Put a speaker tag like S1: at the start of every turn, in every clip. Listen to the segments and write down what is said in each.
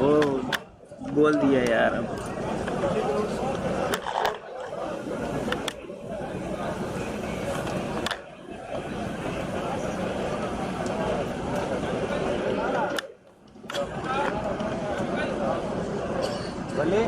S1: वो बोल दिया यार अब।
S2: भले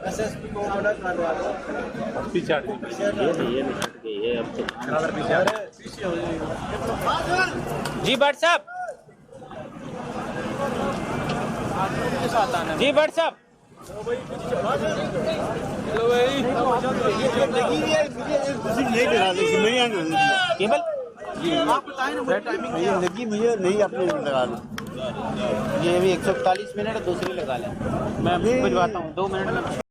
S2: एसएसपी को ऑर्डर करवा दो।
S1: पीछे हट गए, ये नहीं हट गए, ये अब तो
S2: पीछे हो जाएगा।
S1: जी व्हाट्सअप, जी व्हाट्सअप।
S2: हेलो भाई,
S1: केबल
S2: आप बताएं ना टाइमिंग क्या
S3: लगी मुझे नहीं, अपने लगा लो।
S1: ये अभी 141 मिनट दूसरी लगा लें। मैं भिजवाता हूँ 2 मिनट में।